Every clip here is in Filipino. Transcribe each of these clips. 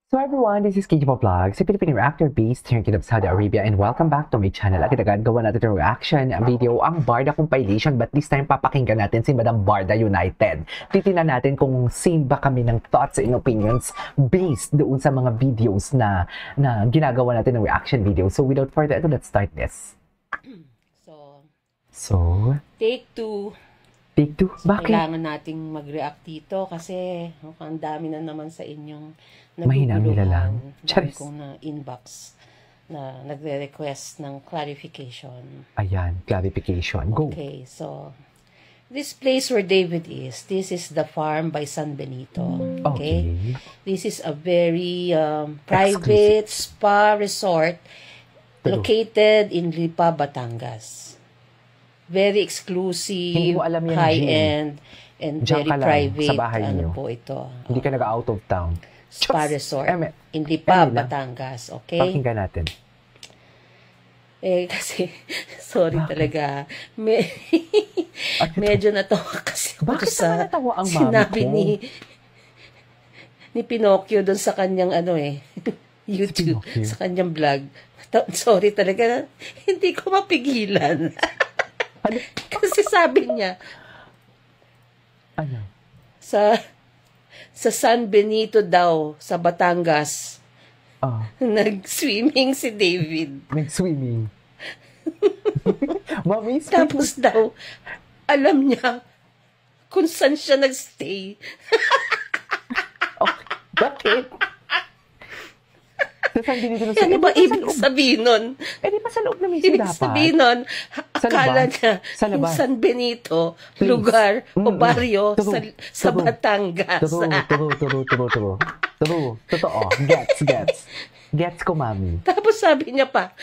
So everyone, this is KJ Vlogs, a Filipino reactor based here in Kingdom of Saudi Arabia, and welcome back to my channel. Agad-agad gawa natin yung reaction video, ang Barda compilation, but this time papakinggan natin si Madam Barda United. Titingnan natin kung same ba kami ng thoughts and opinions based doon sa mga videos na ginagawa natin ng reaction video. So without further ado, let's start this. So, take two. Take two? Bakit? Kailangan nating mag-react dito kasi ang dami na naman sa inyong Mahinang nilalang. Dami kong na inbox na nagre-request ng clarification. Ayan, clarification. Go. Okay, so this place where David is, this is the farm by San Benito. Okay? This is a very private spa resort located in Lipa, Batangas. Very exclusive, high-end, and very private. Sa bahay niyo. Po ito. Hindi ka nag-out of town. Spa resort in Lipa, Batangas. Okay? Pakinggan natin. Kasi, sorry talaga. Medyo natawa kasi ako sa sinabi ni Pinocchio doon sa kanyang YouTube, sa kanyang vlog. Sorry talaga, hindi ko mapigilan. Kasi sabi niya, sa San Benito daw, sa Batangas, nag-swimming si David. Nag-swimming? Mami, tapos daw, alam niya kung saan siya nag-stay. Bakit? Ano ba ibig sabihin nun? Di ba sa loob na mismo dapat? Ibig sabihin nun, akala niya yung San Benito, lugar o baryo sa Batangas. True. Totoo. Gets ko, Mami. Tapos sabi niya pa,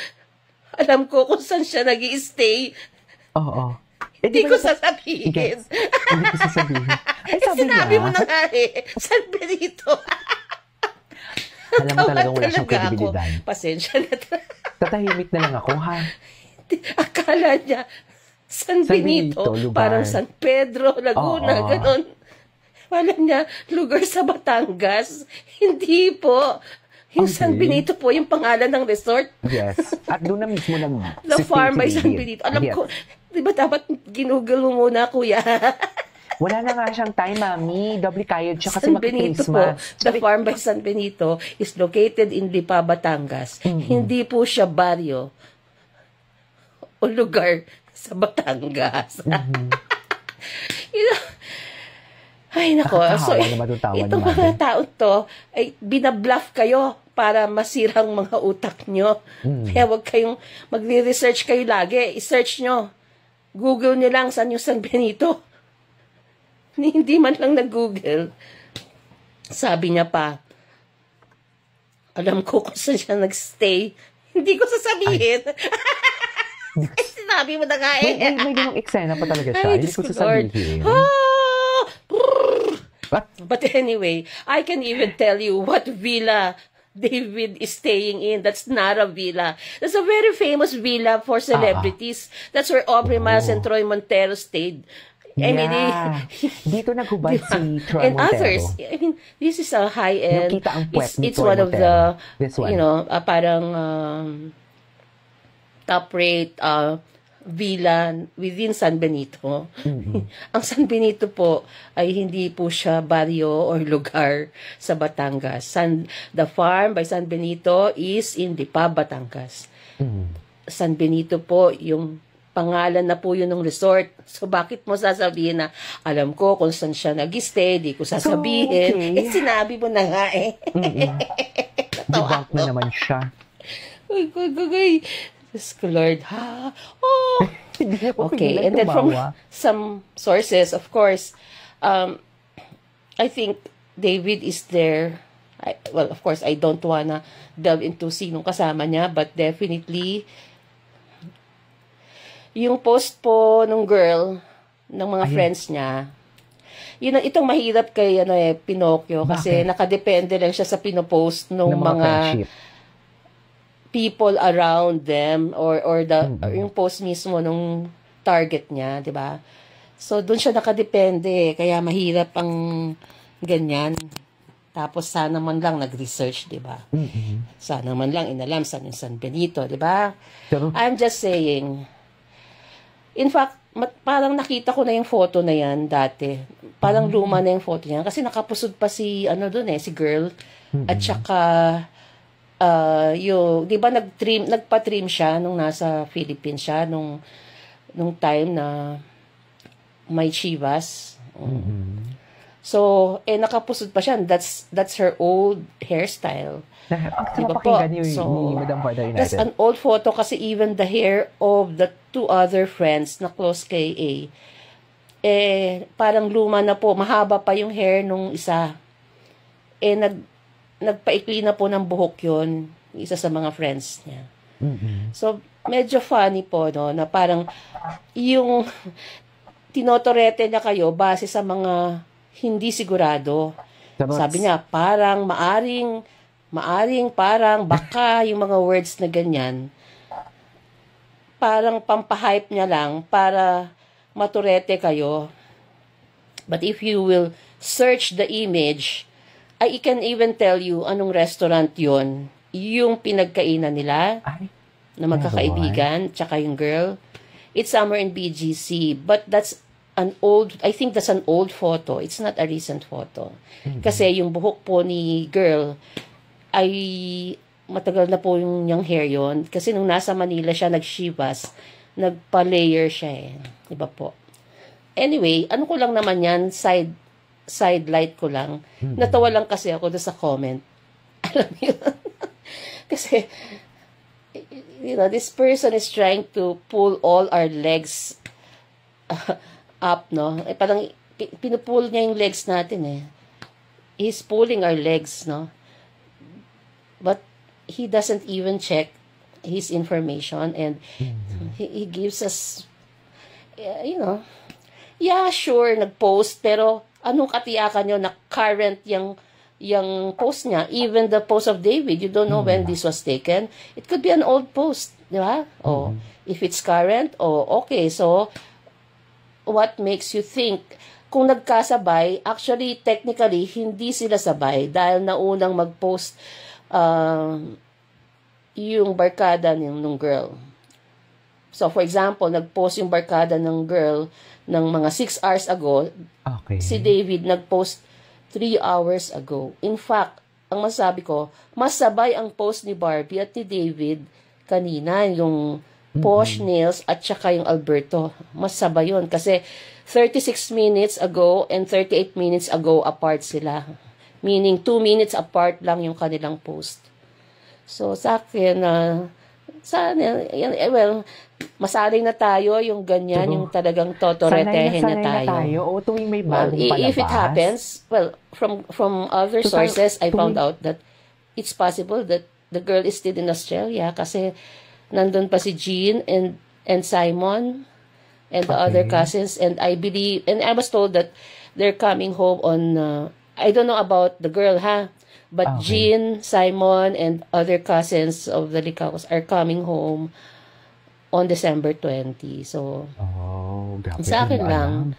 alam ko kung saan siya nag-i-stay. Oo. Hindi ko sasabihin. Hindi ko sasabihin. Sinabi mo na nga San Benito. Alam mo talagang wala siyang kredibilidad. Pasensya na. Tatahimik na lang ako, ha? Akala niya, San Benito, parang San Pedro, Laguna, ganon. Wala niya, lugar sa Batangas. Hindi po. Yung San Benito po, yung pangalan ng resort. Yes. At doon na mismo The farm by San Benito. Alam ko, di ba dapat ginugol mo muna, kuya? Wala na nga siyang time, Mami. Doble kayod siya kasi mag-Christmas. The farm by San Benito is located in Lipa, Batangas. Hindi po siya baryo o lugar sa Batangas. Ay, nako. So, itong mga tao to, ay binabluff kayo para masirang mga utak nyo. Kaya huwag kayong magre-research kayo lagi. I-search nyo. Google nyo lang saan yung San Benito. Hindi man lang nag-Google. Sabi niya pa, alam ko kung saan siya nag-stay. Hindi ko sasabihin. Sinabi mo na nga May ganong eksena pa talaga siya. Hindi ko sasabihin. But anyway, I can even tell you what villa David is staying in. That's not a villa. That's a very famous villa for celebrities. That's where Aubrey Miles and Troy Montero stayed. Dito naghubad si Troy and Montero. Others. I mean, this is a high-end. It's Troy one of Montero. the, parang top-rate villa within San Benito. Ang San Benito po ay hindi po siya baryo or lugar sa Batangas. The farm by San Benito is in Lipa, Batangas. San Benito po yung pangalan na po yun ng resort. So, bakit mo sasabihin na, alam ko kung saan siya nag-stay, di ko sasabihin. Sinabi mo na nga Debunk na naman siya. Ay, Diyos ko, Lord, ha? Oh! Okay, and then from some sources, of course, I think David is there. Well, of course, I don't wanna delve into sinong kasama niya, but definitely, yung post po nung girl, ng mga friends niya, itong mahirap kay Pinocchio. Kasi nakadepende lang siya sa pinopost ng mga people around them or yung post mismo nung target niya, 'di ba? So doon siya nakadepende, kaya mahirap ang ganyan. Tapos sana man lang nag-research, di ba? Mm-mm. Sana man lang inalam saan yung San Benito, di ba? Pero, I'm just saying. In fact, parang nakita ko na yung photo na yan dati. Parang luma na yung photo niya. Kasi nakapusod pa si, ano dun si girl. At saka, yung, di ba nagpa-trim siya nung nasa Philippines siya, nung time na may chivas. So, nakapusod pa siya. That's her old hairstyle. ang Diba sarap po? pakinggan ni Madam Barda That's United. an old photo kasi even the hair of the two other friends na close kay A, parang luma na po. Mahaba pa yung hair nung isa. Nagpaikli na po ng buhok yun, isa sa mga friends niya. So, medyo funny po, no, na parang yung tinotorete niya kayo base sa mga hindi sigurado. Pero, Sabi niya, parang, maaring, parang, baka, yung mga words na ganyan, parang pampahype niya lang para maturete kayo. But if you will search the image, I can even tell you anong restaurant yon, yung pinagkainan nila ay, na magkakaibigan, tsaka yung girl. It's somewhere in BGC, but I think that's an old photo. It's not a recent photo. Kasi yung buhok po ni girl ay matagal na po yung hair yon. Kasi nung nasa Manila siya nag-shivas, nagpa-layer siya Diba po? Anyway, ano ko lang naman yan, side light ko lang. Natawa lang kasi ako doon sa comment. Alam mo yun? Kasi, this person is trying to pull all our legs up, no? Parang pinupull niya yung legs natin He's pulling our legs, no? But he doesn't even check his information and he gives us, yeah, sure, nag-post, pero anong katiyakan nyo na current yung post niya? Even the post of David, you don't know when this was taken. It could be an old post, di ba? If it's current, okay, so what makes you think kung nagkasabay, actually, technically, hindi sila sabay dahil naunang mag-post yung barkada nung girl. So, for example, nag-post yung barkada ng girl ng mga 6 hours ago. okay. Si David nag-post 3 hours ago. In fact, ang masabi ko, mas sabay ang post ni Barbie at ni David kanina, yung Posh Nails at saka yung Alberto. Mas sabay yun kasi 36 minutes ago and 38 minutes ago apart sila. Meaning 2 minutes apart lang yung kanilang post. So sa akin, masaling na tayo yung ganyan, yung talagang totoretehin na tayo. O tuwing may bagong palabas. If it happens, from other sources, I found out that it's possible that the girl is still in Australia kasi nandun pa si Jean and Simon and the other cousins, and I believe, and I was told that they're coming home on, I don't know about the girl, but Jean, Simon, and other cousins of the Licaos are coming home on December 20. So, grabe. sa akin lang,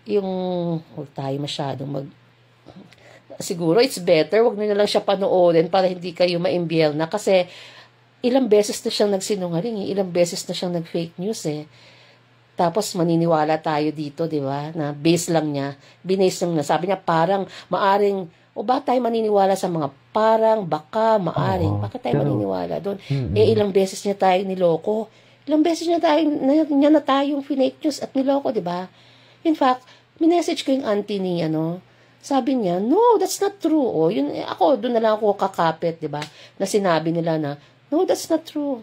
yung, huwag tayo masyadong siguro it's better, wag na lang siya panoorin para hindi kayo ma-imbiel na kasi ilang beses na siyang nagsinungaling ilang beses na siyang nag-fake news Tapos maniniwala tayo dito, di ba? Na base lang niya, binase lang na. Sabi niya parang, maaring, o ba tayo maniniwala sa mga parang, baka, maaring, bakit tayo maniniwala doon? Ilang beses niya tayo niloko. Ilang beses niya na tayong fake news at niloko, di ba? In fact, minessage ko yung auntie ni, sabi niya, no, that's not true. Yun, ako, doon na lang ako kakapit, di ba? Na sinabi nila na, no, that's not true.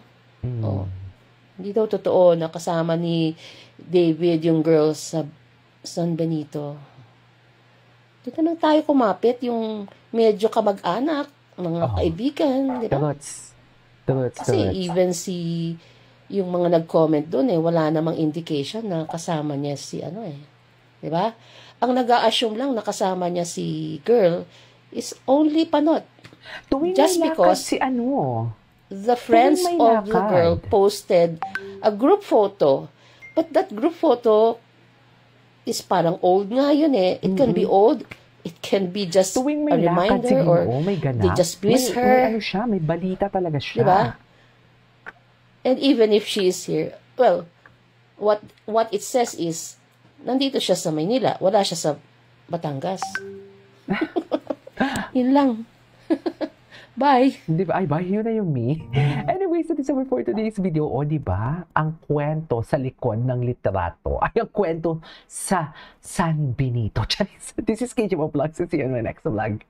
Hindi daw totoo na kasama ni David yung girls sa San Benito. Dito na tayo kumapit, yung medyo kamag-anak, mga kaibigan, di ba? Kasi even yung mga nag-comment doon wala namang indication na kasama niya si di ba? Ang nag-a-assume lang na kasama niya si girl is only panot. Just because the friends of the girl posted a group photo. But that group photo is parang old nga yun It can be old. it can be just Tuwing a may lakad si reminder or Ginoo, may ganap. they just miss may her. ano siya, may balita talaga siya. Diba? And even if she is here, well, what it says is, nandito siya sa Maynila, wala siya sa Batangas. Yun lang. Bye. Di ba? Ay, bye. Yun na yung me. Anyways, that is all for today's video. O, di ba? Ang kwento sa likod ng litrato ay ang kwento sa San Benito. Charis. This is KJ Vlogs. See you in my next vlog.